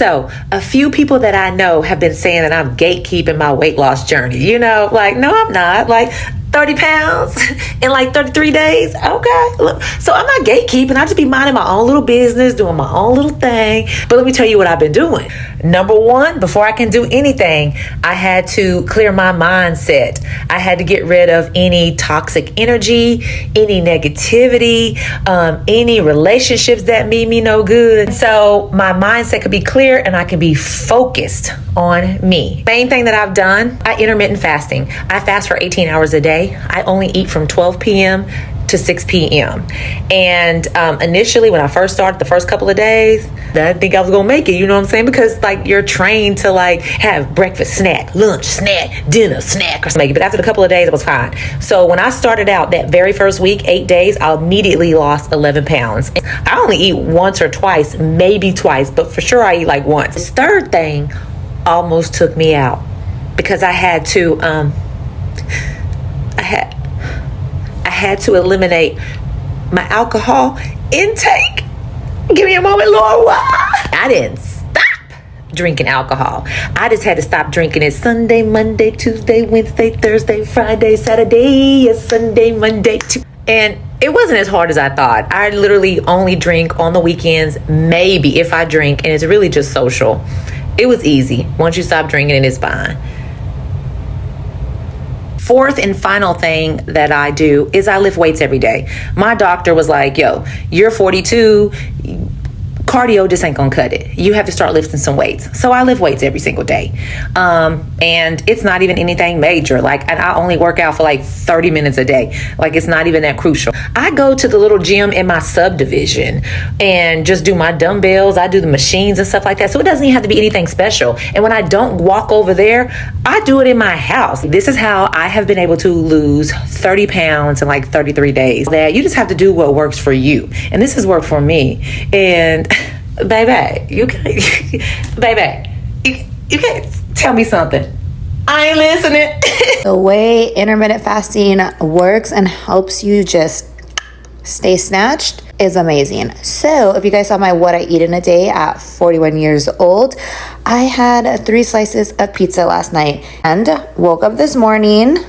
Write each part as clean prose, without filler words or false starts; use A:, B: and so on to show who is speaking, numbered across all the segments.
A: So a few people that I know have been saying that I'm gatekeeping my weight loss journey. You know, like, no, I'm not. Like, 30 pounds in like 33 days. Okay. Look, so I'm not gatekeeping. I just be minding my own little business, doing my own little thing. But let me tell you what I've been doing. Number one, before I can do anything, I had to clear my mindset. I had to get rid of any toxic energy, any negativity, any relationships that made me no good. So my mindset could be clear and I can be focused on me. Same thing that I've done, intermittent fasting. I fast for 18 hours a day. I only eat from 12 p.m. to 6 p.m. And initially, when I first started, the first couple of days, I didn't think I was gonna make it. You know what I'm saying? Because like you're trained to like have breakfast, snack, lunch, snack, dinner, snack, or something. But after a couple of days, it was fine. So when I started out that very first week, 8 days, I immediately lost 11 pounds. I only eat once or twice, maybe twice, but for sure I eat like once. This third thing almost took me out because I had to I had to eliminate my alcohol intake. Give me a moment, Lord. Why? I didn't stop drinking alcohol. I just had to stop drinking it Sunday, Monday, Tuesday, Wednesday, Thursday, Friday, Saturday, yes, Sunday, Monday, Tuesday. And it wasn't as hard as I thought. I literally only drink on the weekends, maybe if I drink, and it's really just social. It was easy. Once you stop drinking, it's fine. Fourth and final thing that I do is I lift weights every day. My doctor was like, yo, you're 42. Cardio just ain't gonna cut it. You have to start lifting some weights. So I lift weights every single day. And it's not even anything major. Like, and I only work out for like 30 minutes a day. Like, it's not even that crucial. I go to the little gym in my subdivision and just do my dumbbells. I do the machines and stuff like that. So it doesn't even have to be anything special. And when I don't walk over there, I do it in my house. This is how I have been able to lose 30 pounds in like 33 days. That you just have to do what works for you. And this has worked for me. And baby, you can't tell me something. I ain't listening.
B: The way intermittent fasting works and helps you just stay snatched is amazing. So if you guys saw my what I eat in a day at 41 years old, I had 3 slices of pizza last night and woke up this morning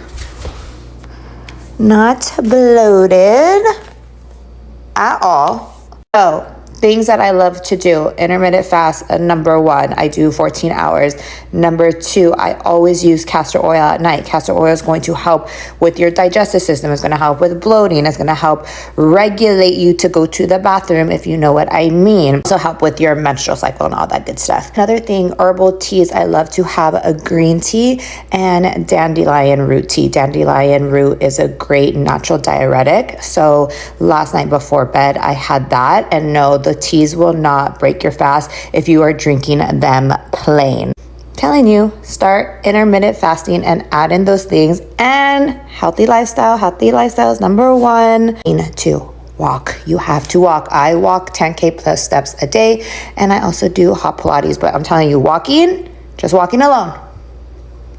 B: not bloated at all. So things that I love to do. Intermittent fast, number 1, I do 14 hours. Number 2, I always use castor oil at night. Castor oil is going to help with your digestive system. It's going to help with bloating. It's going to help regulate you to go to the bathroom, if you know what I mean. Also help with your menstrual cycle and all that good stuff. Another thing, herbal teas. I love to have a green tea and dandelion root tea. Dandelion root is a great natural diuretic. So last night before bed, I had that, and no, the teas will not break your fast if you are drinking them plain. Telling you, start intermittent fasting and add in those things. And healthy lifestyle. Healthy lifestyle is number 1. To walk. You have to walk. I walk 10K plus steps a day, and I also do hot Pilates. But I'm telling you, just walking alone,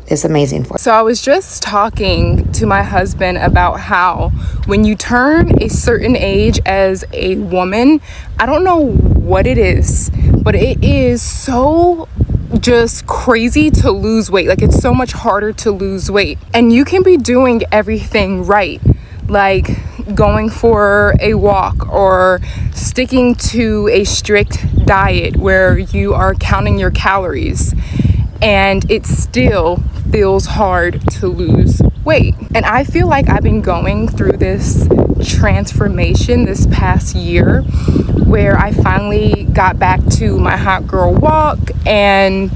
B: is amazing for you.
C: So I was just talking to my husband about how when you turn a certain age as a woman, I don't know what it is, but it is so just crazy to lose weight. Like, it's so much harder to lose weight, and you can be doing everything right, like going for a walk or sticking to a strict diet where you are counting your calories, and it still feels hard to lose weight. And I feel like I've been going through this transformation this past year where I finally got back to my hot girl walk and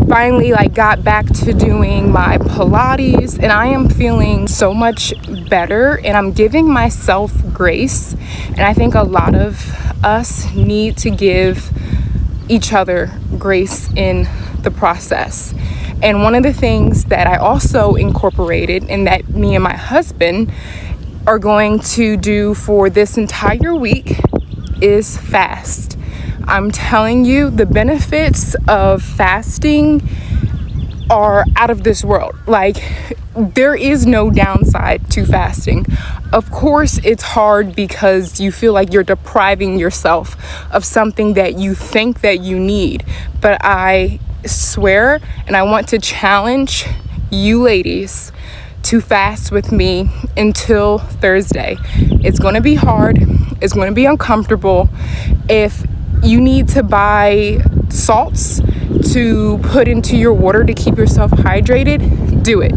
C: finally got back to doing my Pilates, and I am feeling so much better, and I'm giving myself grace. And I think a lot of us need to give each other grace in the process. And one of the things that I also incorporated and that me and my husband are going to do for this entire week is fast. I'm telling you, the benefits of fasting are out of this world. Like, there is no downside to fasting. Of course, it's hard because you feel like you're depriving yourself of something that you think that you need. But I swear, and I want to challenge you ladies to fast with me until Thursday. It's going to be hard. It's going to be uncomfortable. If you need to buy salts to put into your water to keep yourself hydrated, do it.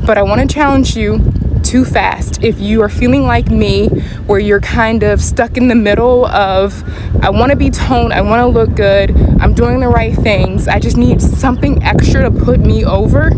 C: But I want to challenge you to fast. If you are feeling like me, where you're kind of stuck in the middle of, I want to be toned, I want to look good, I'm doing the right things, I just need something extra to put me over,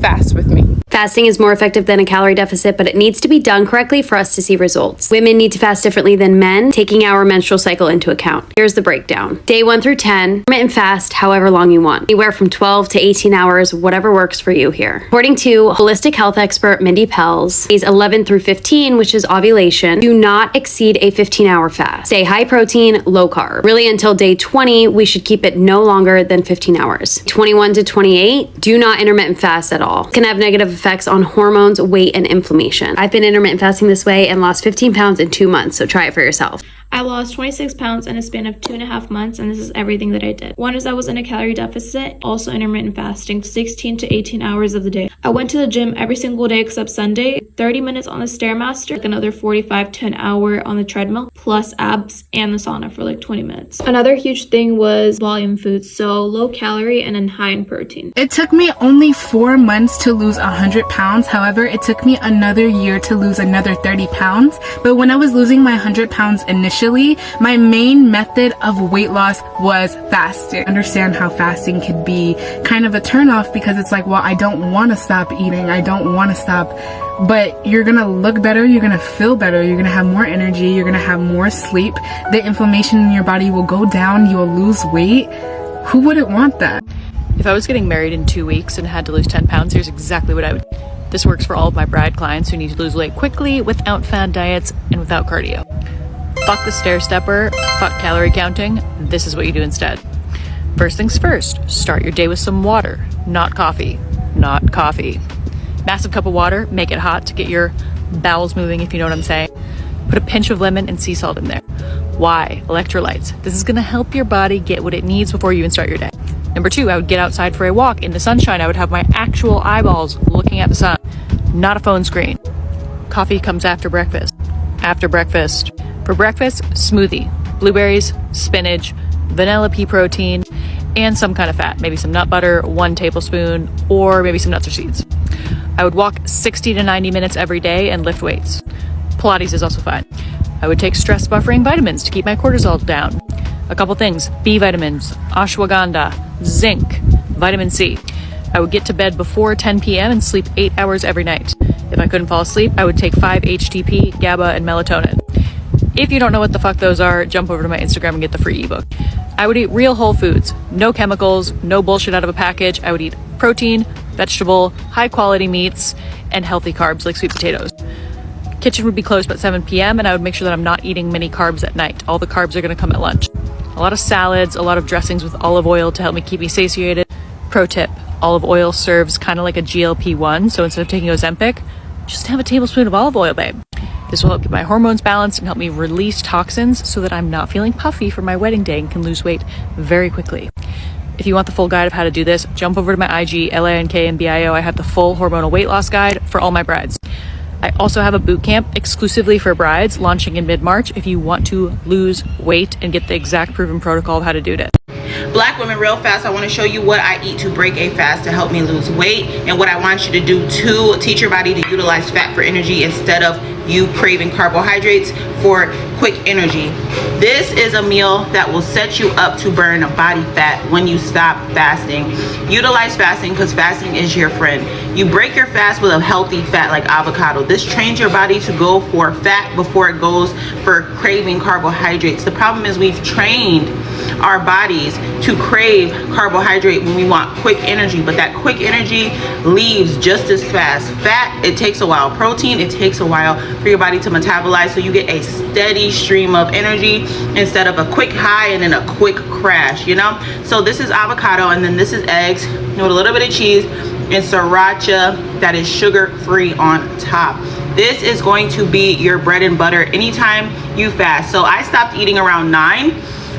C: fast with me.
D: Fasting is more effective than a calorie deficit, but it needs to be done correctly for us to see results. Women need to fast differently than men, taking our menstrual cycle into account. Here's the breakdown. Day 1 through 10, intermittent fast however long you want. Anywhere from 12 to 18 hours, whatever works for you here. According to holistic health expert Mindy Pelz, days 11 through 15, which is ovulation, do not exceed a 15-hour fast. Stay high protein, low carb. Really until day 20, we should keep it no longer than 15 hours. 21 to 28, do not intermittent fast at all. It can have negative effects on hormones, weight, and inflammation. I've been intermittent fasting this way and lost 15 pounds in 2 months, so try it for yourself.
E: I lost 26 pounds in a span of 2.5 months, and this is everything that I did. One is I was in a calorie deficit, also intermittent fasting, 16 to 18 hours of the day. I went to the gym every single day except Sunday, 30 minutes on the Stairmaster, like another 45 to an hour on the treadmill, plus abs and the sauna for like 20 minutes. Another huge thing was volume foods, so low calorie and then high in protein.
C: It took me only 4 months to lose 100 pounds. However, it took me another year to lose another 30 pounds. But when I was losing my 100 pounds initially, my main method of weight loss was fasting. I understand how fasting could be kind of a turnoff because it's like, well, I don't want to stop eating. I don't want to stop. But you're going to look better. You're going to feel better. You're going to have more energy. You're going to have more sleep. The inflammation in your body will go down. You'll lose weight. Who wouldn't want that?
F: If I was getting married in 2 weeks and had to lose 10 pounds, here's exactly what I would do. This works for all of my bride clients who need to lose weight quickly without fad diets and without cardio. Fuck the stair stepper, fuck calorie counting. This is what you do instead. First things first, start your day with some water, not coffee. Not coffee. Massive cup of water, make it hot to get your bowels moving, if you know what I'm saying. Put a pinch of lemon and sea salt in there. Why? Electrolytes. This is gonna help your body get what it needs before you even start your day. Number 2, I would get outside for a walk in the sunshine. I would have my actual eyeballs looking at the sun, not a phone screen. Coffee comes after breakfast. After breakfast. For breakfast, smoothie, blueberries, spinach, vanilla pea protein, and some kind of fat, maybe some nut butter, 1 tablespoon, or maybe some nuts or seeds. I would walk 60 to 90 minutes every day and lift weights. Pilates is also fine. I would take stress buffering vitamins to keep my cortisol down. A couple things, B vitamins, ashwagandha, zinc, vitamin C. I would get to bed before 10 p.m. and sleep 8 hours every night. If I couldn't fall asleep, I would take 5-HTP, GABA, and melatonin. If you don't know what the fuck those are, jump over to my Instagram and get the free ebook. I would eat real whole foods, no chemicals, no bullshit out of a package. I would eat protein, vegetable, high quality meats, and healthy carbs like sweet potatoes. Kitchen would be closed by 7 p.m. and I would make sure that I'm not eating many carbs at night. All the carbs are gonna come at lunch. A lot of salads, a lot of dressings with olive oil to help me keep me satiated. Pro tip, olive oil serves kind of like a GLP-1, so instead of taking Ozempic, just have a tablespoon of olive oil, babe. This will help keep my hormones balanced and help me release toxins so that I'm not feeling puffy for my wedding day and can lose weight very quickly. If you want the full guide of how to do this, jump over to my IG, LINKNBIO. I have the full hormonal weight loss guide for all my brides. I also have a boot camp exclusively for brides launching in mid-March if you want to lose weight and get the exact proven protocol of how to do it.
G: Black women, real fast, I want to show you what I eat to break a fast to help me lose weight, and what I want you to do to teach your body to utilize fat for energy instead of you craving carbohydrates for quick energy. This is a meal that will set you up to burn body fat when you stop fasting. Utilize fasting because fasting is your friend. You break your fast with a healthy fat like avocado. This trains your body to go for fat before it goes for craving carbohydrates. The problem is we've trained our bodies to crave carbohydrate when we want quick energy, but that quick energy leaves just as fast. Fat, it takes a while. Protein, it takes a while. for your body to metabolize, so you get a steady stream of energy instead of a quick high and then a quick crash, you know. So this is avocado, and then this is eggs with a little bit of cheese and sriracha that is sugar free on top. This is going to be your bread and butter anytime you fast. So I stopped eating around 9,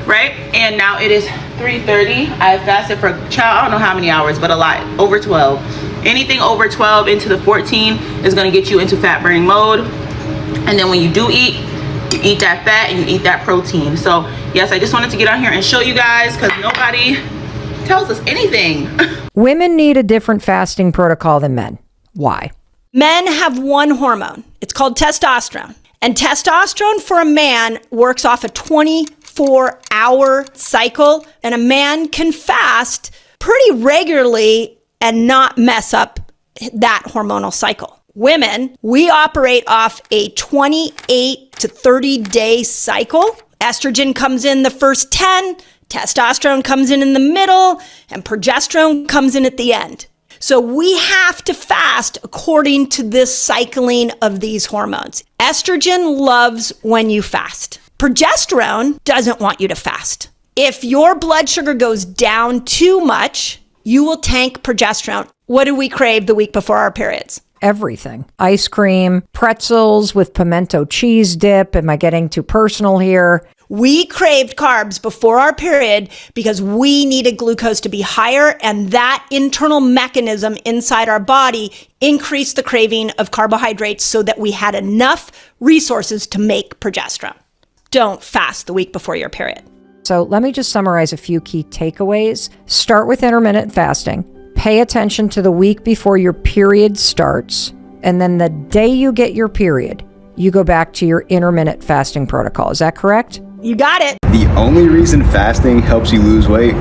G: right? And now it is 3:30. I fasted for, I don't know how many hours, but a lot, over 12. Anything over 12 into the 14 is going to get you into fat burning mode. And then when you do eat, you eat that fat and you eat that protein. So yes, I just wanted to get on here and show you guys, because nobody tells us anything.
H: Women need a different fasting protocol than men. Why?
I: Men have one hormone. It's called testosterone. And testosterone for a man works off a 24-hour cycle. And a man can fast pretty regularly and not mess up that hormonal cycle. Women, we operate off a 28 to 30-day cycle. Estrogen comes in the first 10, testosterone comes in the middle, and progesterone comes in at the end. So we have to fast according to this cycling of these hormones. Estrogen loves when you fast. Progesterone doesn't want you to fast. If your blood sugar goes down too much, you will tank progesterone. What do we crave the week before our periods?
H: Everything. Ice cream, pretzels with pimento cheese dip. Am I getting too personal here?
I: We craved carbs before our period because we needed glucose to be higher, and that internal mechanism inside our body increased the craving of carbohydrates so that we had enough resources to make progesterone. Don't fast the week before your period.
H: So let me just summarize a few key takeaways. Start with intermittent fasting. Pay attention to the week before your period starts. And then the day you get your period, you go back to your intermittent fasting protocol. Is that correct?
I: You got it.
J: The only reason fasting helps you lose weight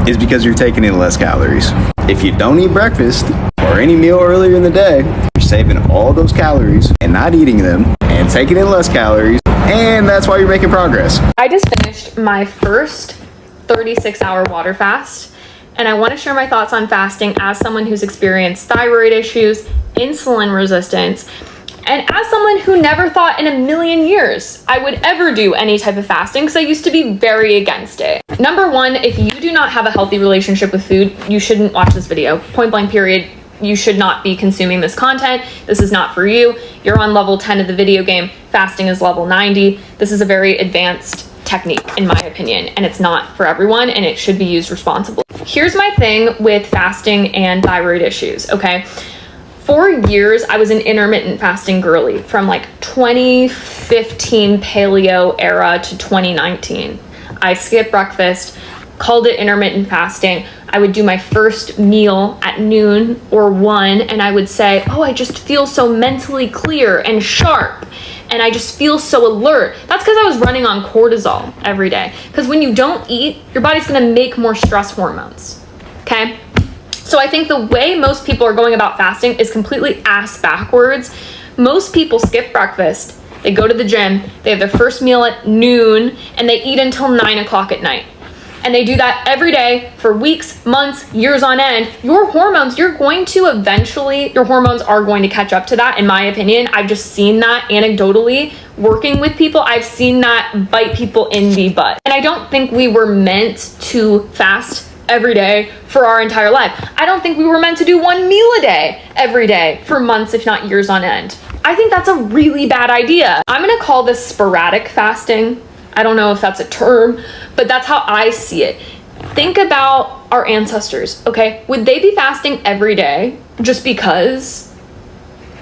J: is because you're taking in less calories. If you don't eat breakfast or any meal earlier in the day, you're saving all those calories and not eating them and taking in less calories, and that's why you're making progress.
K: I just finished my first 36-hour water fast, and I want to share my thoughts on fasting as someone who's experienced thyroid issues, insulin resistance, and as someone who never thought in a million years I would ever do any type of fasting, because I used to be very against it. Number one, if you do not have a healthy relationship with food, you shouldn't watch this video. Point blank period. You should not be consuming this content. This is not for you. You're on level 10 of the video game. Fasting is level 90. This is a very advanced technique, in my opinion, and it's not for everyone, and it should be used responsibly. Here's my thing with fasting and thyroid issues, okay? For years, I was an intermittent fasting girly from like 2015 paleo era to 2019. I skipped breakfast, called it intermittent fasting. I would do my first meal at noon or 1, and I would say, oh, I just feel so mentally clear and sharp, and I just feel so alert. That's because I was running on cortisol every day. Because when you don't eat, your body's gonna make more stress hormones, okay? So I think the way most people are going about fasting is completely ass backwards. Most people skip breakfast, they go to the gym, they have their first meal at noon, and they eat until 9 o'clock at night. And they do that every day for weeks, months, years on end. Your hormones, your hormones are going to catch up to that, in my opinion. I've just seen that anecdotally working with people. I've seen that bite people in the butt. And I don't think we were meant to fast every day for our entire life. I don't think we were meant to do 1 meal a day every day for months, if not years on end. I think that's a really bad idea. I'm gonna call this sporadic fasting. I don't know if that's a term, but that's how I see it. Think about our ancestors, okay? Would they be fasting every day just because?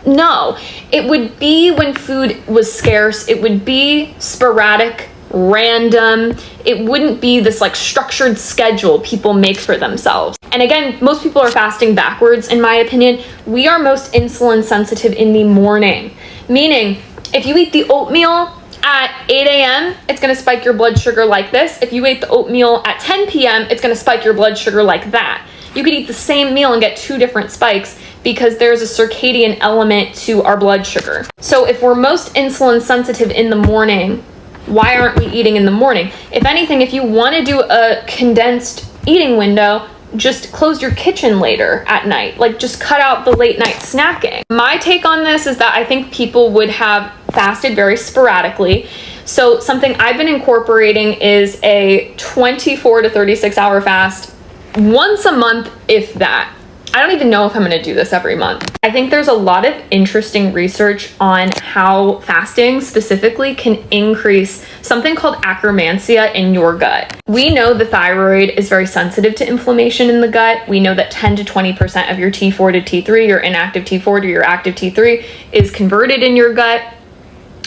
K: No, it would be when food was scarce. It would be sporadic, random. It wouldn't be this like structured schedule people make for themselves. And again, most people are fasting backwards, in my opinion. We are most insulin sensitive in the morning, meaning if you eat the oatmeal at 8 a.m., it's gonna spike your blood sugar like this. If you ate the oatmeal at 10 p.m., it's gonna spike your blood sugar like that. You could eat the same meal and get 2 different spikes because there's a circadian element to our blood sugar. So if we're most insulin sensitive in the morning, why aren't we eating in the morning? If anything, if you wanna do a condensed eating window, just close your kitchen later at night. Like, just cut out the late night snacking. My take on this is that I think people would have fasted very sporadically. So something I've been incorporating is a 24 to 36 hour fast once a month, if that. I don't even know if I'm going to do this every month. I think there's a lot of interesting research on how fasting specifically can increase something called akkermansia in your gut. We know the thyroid is very sensitive to inflammation in the gut. We know that 10 to 20% of your T4 to T3, your inactive T4 to your active T3, is converted in your gut.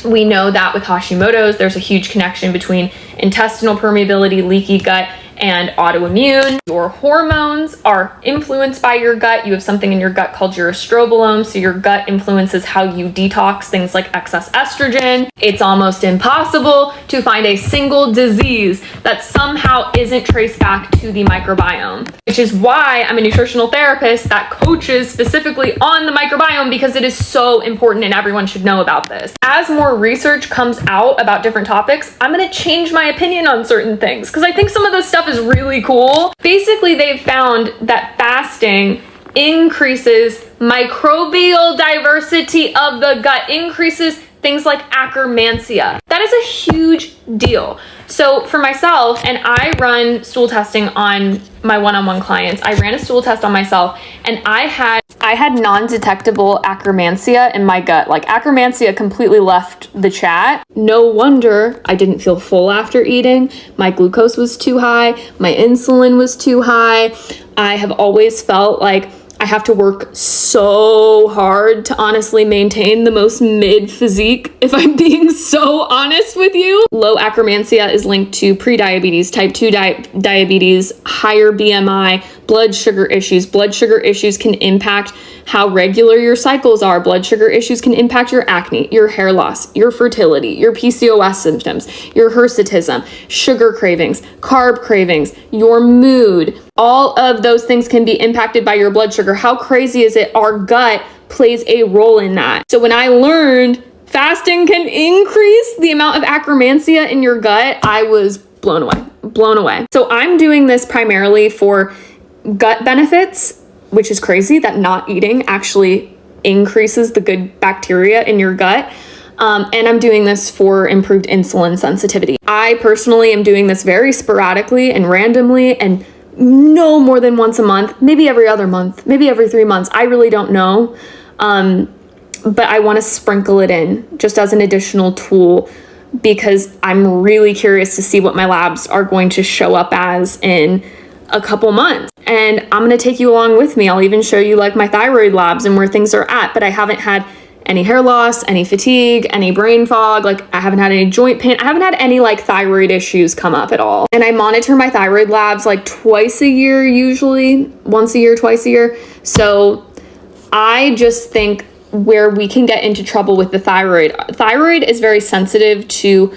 K: We know that with Hashimoto's, there's a huge connection between intestinal permeability, leaky gut, and autoimmune. Your hormones are influenced by your gut. You have something in your gut called your estrobolome, so your gut influences how you detox things like excess estrogen. It's almost impossible to find a single disease that somehow isn't traced back to the microbiome, which is why I'm a nutritional therapist that coaches specifically on the microbiome, because it is so important and everyone should know about this. As more research comes out about different topics, I'm going to change my opinion on certain things because I think some of this stuff is really cool. Basically, they've found that fasting increases microbial diversity of the gut, increases things like akkermansia. That is a huge deal. So for myself, and I run stool testing on my one-on-one clients, I ran a stool test on myself and I had non-detectable akkermansia in my gut. Like, akkermansia completely left the chat. No wonder I didn't feel full after eating. My glucose was too high. My insulin was too high. I have always felt like I have to work so hard to honestly maintain the most mid physique, if I'm being so honest with you. Low akkermansia is linked to prediabetes, type 2 diabetes, higher BMI, blood sugar issues. Blood sugar issues can impact how regular your cycles are. Blood sugar issues can impact your acne, your hair loss, your fertility, your PCOS symptoms, your hirsutism, sugar cravings, carb cravings, your mood. All of those things can be impacted by your blood sugar. How crazy is it? Our gut plays a role in that. So when I learned fasting can increase the amount of akkermansia in your gut, I was blown away. So I'm doing this primarily for gut benefits, which is crazy that not eating actually increases the good bacteria in your gut. And I'm doing this for improved insulin sensitivity. I personally am doing this very sporadically and randomly, and no more than once a month, maybe every other month, maybe every 3 months. I really don't know. But I want to sprinkle it in just as an additional tool because I'm really curious to see what my labs are going to show up as in a couple months. And I'm going to take you along with me. I'll even show you like my thyroid labs and where things are at, but I haven't had any hair loss, any fatigue, any brain fog. Like, I haven't had any joint pain. I haven't had any like thyroid issues come up at all. And I monitor my thyroid labs like twice a year, usually once a year, twice a year. So I just think where we can get into trouble with the thyroid is very sensitive to,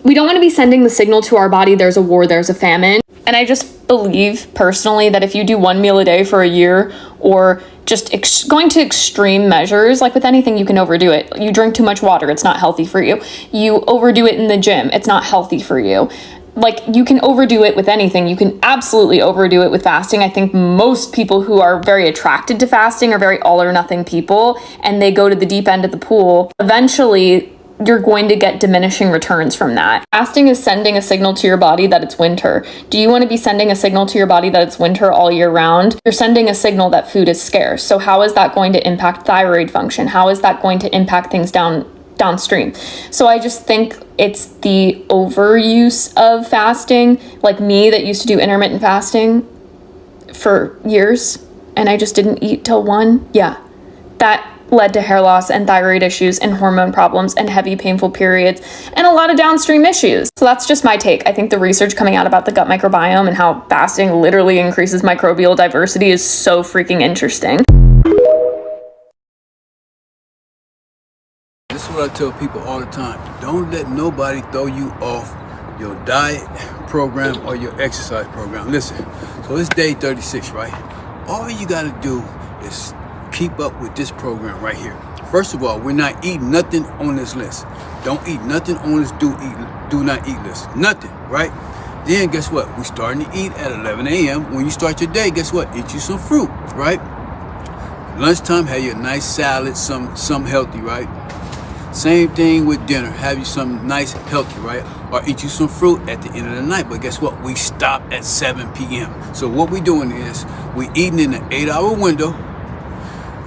K: we don't want to be sending the signal to our body, there's a war, there's a famine. And I just believe personally that if you do one meal a day for a year, or just going to extreme measures, like with anything, you can overdo it. You drink too much water, it's not healthy for you. You overdo it in the gym, it's not healthy for you. Like, you can overdo it with anything. You can absolutely overdo it with fasting. I think most people who are very attracted to fasting are very all or nothing people, and they go to the deep end of the pool. Eventually, you're going to get diminishing returns from that. Fasting is sending a signal to your body that it's winter. Do you want to be sending a signal to your body that it's winter all year round? You're sending a signal that food is scarce. So how is that going to impact thyroid function? How is that going to impact things downstream? So I just think it's the overuse of fasting, like me that used to do intermittent fasting for years, and I just didn't eat till 1. Yeah, that led to hair loss and thyroid issues and hormone problems and heavy painful periods and a lot of downstream issues. So that's just my take. I think the research coming out about the gut microbiome and how fasting literally increases microbial diversity is so freaking interesting.
L: This is what I tell people all the time. Don't let nobody throw you off your diet program or your exercise program. Listen, so it's day 36, right? All you gotta do is keep up with this program right here. First of all, we're not eating nothing on this list. Don't eat nothing on this do not eat list. Nothing, right? Then guess what? We starting to eat at 11 a.m. When you start your day, guess what? Eat you some fruit, right? Lunchtime, have you a nice salad, some healthy, right? Same thing with dinner. Have you some nice healthy, right? Or eat you some fruit at the end of the night. But guess what? We stop at 7 p.m. So what we doing is we eating in an 8-hour window,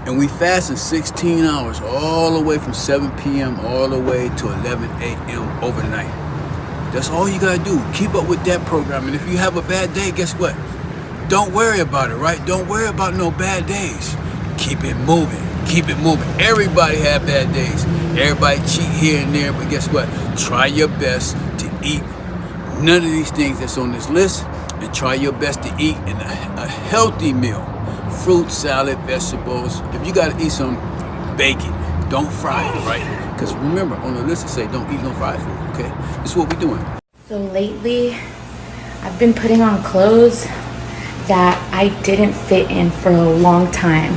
L: and we fasting 16 hours all the way from 7 p.m. all the way to 11 a.m. overnight. That's all you gotta do. Keep up with that program. And if you have a bad day, guess what? Don't worry about it, right? Don't worry about no bad days. Keep it moving. Keep it moving. Everybody have bad days. Everybody cheat here and there, but guess what? Try your best to eat none of these things that's on this list, and try your best to eat in a healthy meal. Fruit, salad, vegetables. If you gotta eat some, bake it. Don't fry it, right? Because remember, on the list it say don't eat no fried food, okay? This is what we're doing.
M: So lately, I've been putting on clothes that I didn't fit in for a long time.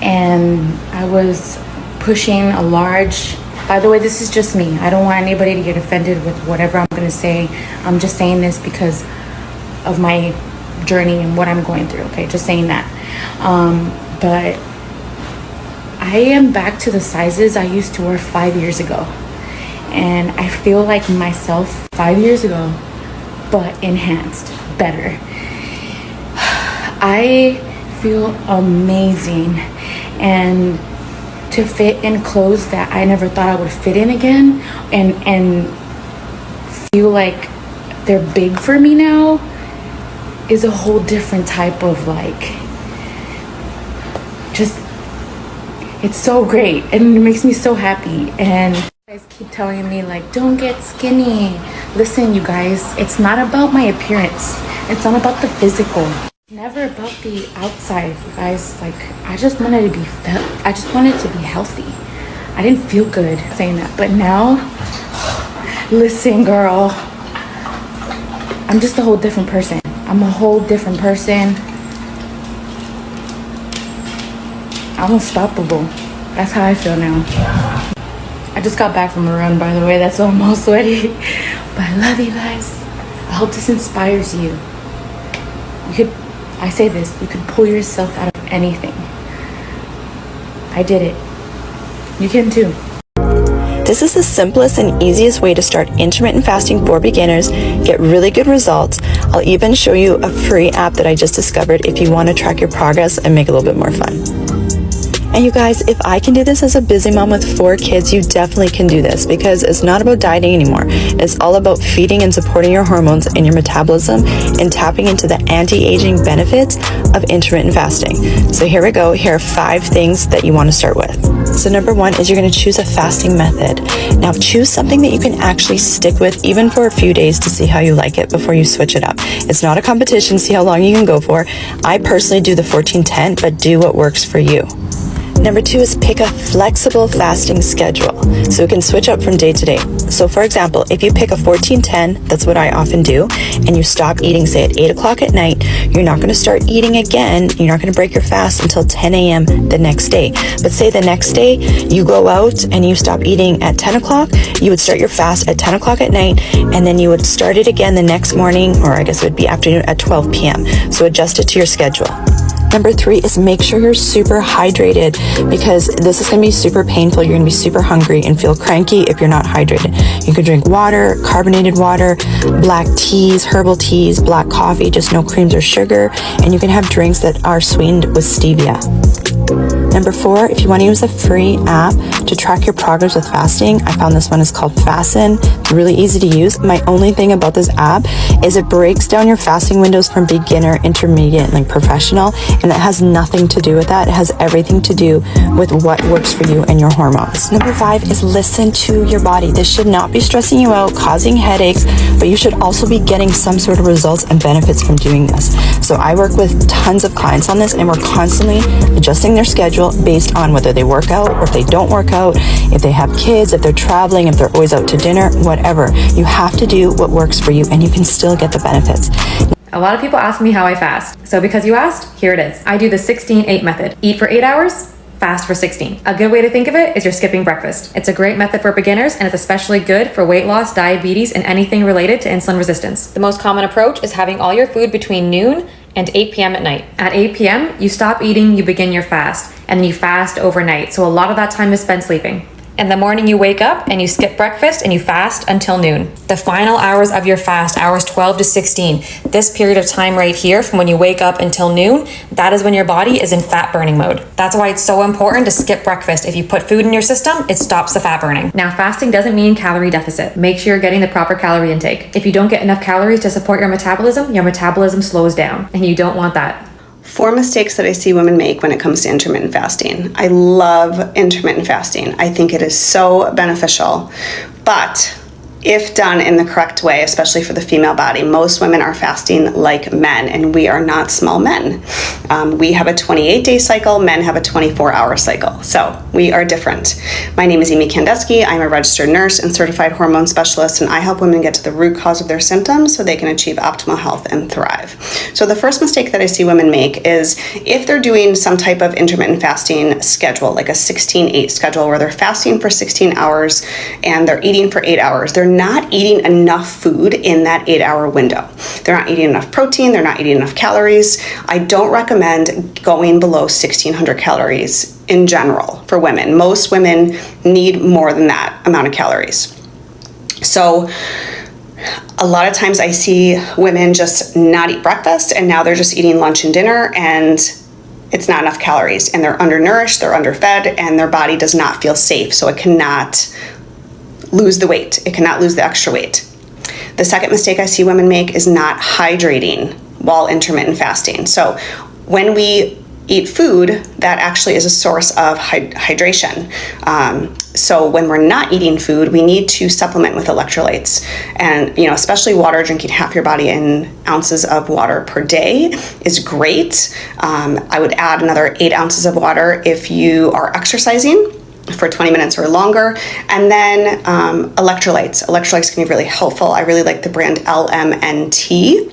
M: And I was pushing a large, by the way, this is just me. I don't want anybody to get offended with whatever I'm gonna say. I'm just saying this because of my journey and what I'm going through, okay? Just saying that. But I am back to the sizes I used to wear 5 years ago. And I feel like myself 5 years ago, but enhanced, better. I feel amazing. And to fit in clothes that I never thought I would fit in again, and feel like they're big for me now, is a whole different type of like, just, it's so great and it makes me so happy. And you guys keep telling me like, don't get skinny. Listen, you guys, it's not about my appearance. It's not about the physical. Never about the outside, you guys. Like, I just wanted to be I just wanted to be healthy. I didn't feel good saying that, but now, listen, girl, I'm just a whole different person. I'm a whole different person. I'm unstoppable. That's how I feel now. I just got back from a run, by the way. That's why I'm all sweaty. But I love you guys. I hope this inspires you. I say this, you could pull yourself out of anything. I did it. You can too.
N: This is the simplest and easiest way to start intermittent fasting for beginners, get really good results. I'll even show you a free app that I just discovered if you want to track your progress and make it a little bit more fun. And you guys, if I can do this as a busy mom with 4 kids, you definitely can do this, because it's not about dieting anymore. It's all about feeding and supporting your hormones and your metabolism and tapping into the anti-aging benefits of intermittent fasting. So here we go. Here are 5 things that you want to start with. So number 1 is you're going to choose a fasting method. Now choose something that you can actually stick with even for a few days to see how you like it before you switch it up. It's not a competition, see how long you can go for. I personally do the 14-10, but do what works for you. Number 2 is pick a flexible fasting schedule so you can switch up from day to day. So for example, if you pick a 14-10, that's what I often do, and you stop eating, say at 8 o'clock at night, you're not going to start eating again. You're not going to break your fast until 10 a.m. the next day. But say the next day you go out and you stop eating at 10 o'clock, you would start your fast at 10 o'clock at night, and then you would start it again the next morning, or I guess it would be afternoon at 12 p.m. So adjust it to your schedule. Number 3 is make sure you're super hydrated, because this is going to be super painful. You're going to be super hungry and feel cranky if you're not hydrated. You can drink water, carbonated water, black teas, herbal teas, black coffee, just no creams or sugar, and you can have drinks that are sweetened with stevia. Number 4, if you want to use a free app to track your progress with fasting, I found this one is called Fasten. Really easy to use. My only thing about this app is it breaks down your fasting windows from beginner, intermediate, and like professional, and it has nothing to do with that. It has everything to do with what works for you and your hormones. Number 5 is listen to your body. This should not be stressing you out, causing headaches, but you should also be getting some sort of results and benefits from doing this. So I work with tons of clients on this, and we're constantly adjusting their schedule based on whether they work out or if they don't work out, if they have kids, if they're traveling, if they're always out to dinner, whatever. You have to do what works for you, and you can still get the benefits.
O: A lot of people ask me how I fast. So because you asked, here it is. I do the 16-8 method. Eat for 8 hours, fast for 16. A good way to think of it is you're skipping breakfast. It's a great method for beginners, and it's especially good for weight loss, diabetes, and anything related to insulin resistance. The most common approach is having all your food between noon and 8 p.m. at night. At 8 p.m., you stop eating, you begin your fast, and then you fast overnight. So a lot of that time is spent sleeping. In the morning, you wake up and you skip breakfast and you fast until noon. The final hours of your fast, hours 12 to 16, this period of time right here from when you wake up until noon, that is when your body is in fat burning mode. That's why it's so important to skip breakfast. If you put food in your system, it stops the fat burning. Now, fasting doesn't mean calorie deficit. Make sure you're getting the proper calorie intake. If you don't get enough calories to support your metabolism slows down, and you don't want that.
P: 4 mistakes that I see women make when it comes to intermittent fasting. I love intermittent fasting. I think it is so beneficial, but if done in the correct way, especially for the female body, most women are fasting like men, and we are not small men. We have a 28-day cycle, men have a 24-hour cycle, so we are different. My name is Amy Kandeski. I'm a registered nurse and certified hormone specialist, and I help women get to the root cause of their symptoms so they can achieve optimal health and thrive. So the first mistake that I see women make is if they're doing some type of intermittent fasting schedule, like a 16-8 schedule where they're fasting for 16 hours and they're eating for 8 hours, they're not eating enough food in that 8-hour window. They're not eating enough protein, they're not eating enough calories. I don't recommend going below 1,600 calories in general for women. Most women need more than that amount of calories. So a lot of times I see women just not eat breakfast and now they're just eating lunch and dinner, and it's not enough calories, and they're undernourished, they're underfed, and their body does not feel safe, so it cannot lose the weight. It cannot lose the extra weight. The second mistake I see women make is not hydrating while intermittent fasting. So when we eat food, that actually is a source of hydration. So when we're not eating food, we need to supplement with electrolytes. And, especially water, drinking half your body in ounces of water per day is great. I would add another 8 ounces of water if you are exercising for 20 minutes or longer. And then electrolytes. Electrolytes can be really helpful. I really like the brand LMNT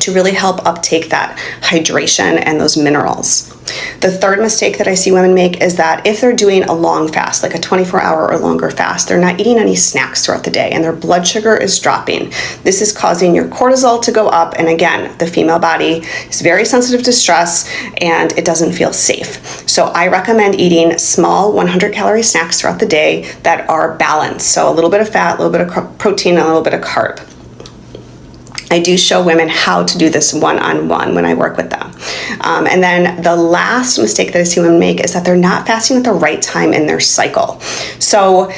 P: to really help uptake that hydration and those minerals. The third mistake that I see women make is that if they're doing a long fast, like a 24-hour or longer fast, they're not eating any snacks throughout the day and their blood sugar is dropping. This is causing your cortisol to go up, and again, the female body is very sensitive to stress and it doesn't feel safe. So I recommend eating small 100-calorie snacks throughout the day that are balanced. So a little bit of fat, a little bit of protein, and a little bit of carb. I do show women how to do this one-on-one when I work with them. And then the last mistake that I see women make is that they're not fasting at the right time in their cycle. So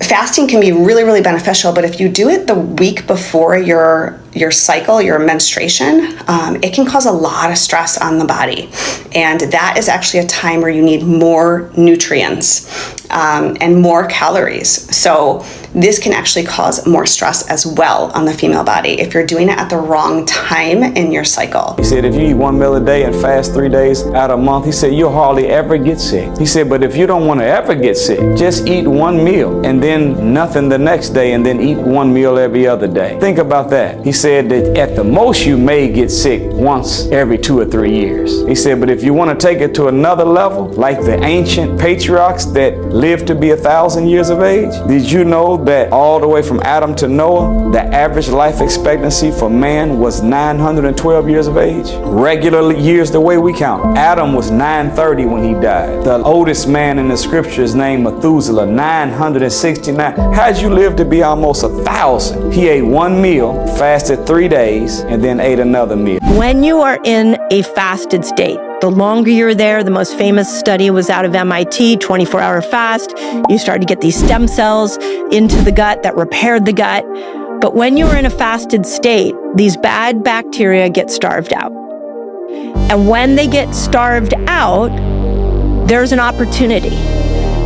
P: fasting can be really, really beneficial, but if you do it the week before your cycle, your menstruation, it can cause a lot of stress on the body. And that is actually a time where you need more nutrients and more calories. So this can actually cause more stress as well on the female body if you're doing it at the wrong time in your cycle.
Q: He said if you eat 1 meal a day and fast 3 days out of a month, he said you'll hardly ever get sick. He said, but if you don't want to ever get sick, just eat 1 meal and then nothing the next day and then eat 1 meal every other day. Think about that. He said that at the most you may get sick once every 2 or 3 years. He said, but if you want to take it to another level, like the ancient patriarchs that lived to be 1,000 years of age, did you know that all the way from Adam to Noah, the average life expectancy for man was 912 years of age? Regular years the way we count. Adam was 930 when he died. The oldest man in the scripture is named Methuselah, 969. How'd you live to be almost 1,000? He ate 1 meal, fasted 3 days, and then ate another meal.
I: When you are in a fasted state, the longer you're there, the most famous study was out of MIT, 24-hour fast. You start to get these stem cells into the gut that repaired the gut. But when you're in a fasted state, these bad bacteria get starved out. And when they get starved out, there's an opportunity.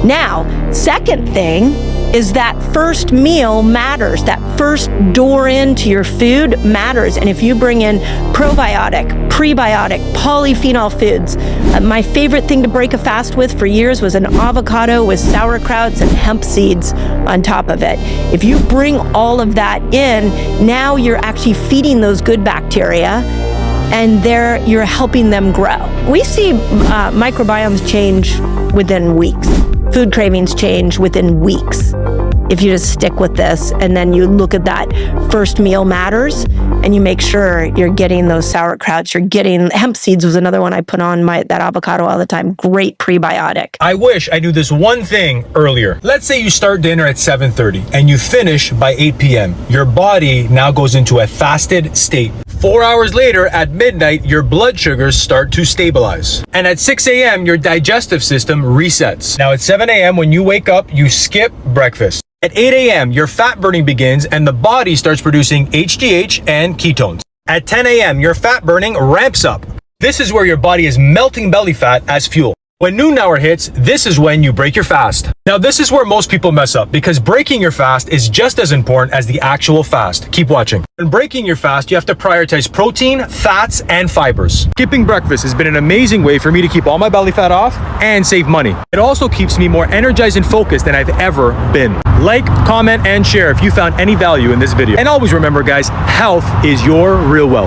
I: Now, second thing is that first meal matters. That first door into your food matters. And if you bring in probiotic, prebiotic, polyphenol foods, my favorite thing to break a fast with for years was an avocado with sauerkrauts and hemp seeds on top of it. If you bring all of that in, now you're actually feeding those good bacteria and you're helping them grow. We see microbiomes change within weeks. Food cravings change within weeks if you just stick with this, and then you look at that first meal matters, and you make sure you're getting those sauerkrauts, you're getting hemp seeds was another one I put on that avocado all the time. Great prebiotic.
R: I wish I knew this one thing earlier. Let's say you start dinner at 7:30 and you finish by 8 p.m. Your body now goes into a fasted state. 4 hours later at midnight, your blood sugars start to stabilize. And at 6 a.m., your digestive system resets. Now at 7 a.m., when you wake up, you skip breakfast. At 8 a.m., your fat burning begins and the body starts producing HGH and ketones. At 10 a.m., your fat burning ramps up. This is where your body is melting belly fat as fuel. When noon hour hits, this is when you break your fast. Now, this is where most people mess up because breaking your fast is just as important as the actual fast. Keep watching. When breaking your fast, you have to prioritize protein, fats, and fibers. Skipping breakfast has been an amazing way for me to keep all my belly fat off and save money. It also keeps me more energized and focused than I've ever been. Like, comment, and share if you found any value in this video. And always remember, guys, health is your real wealth.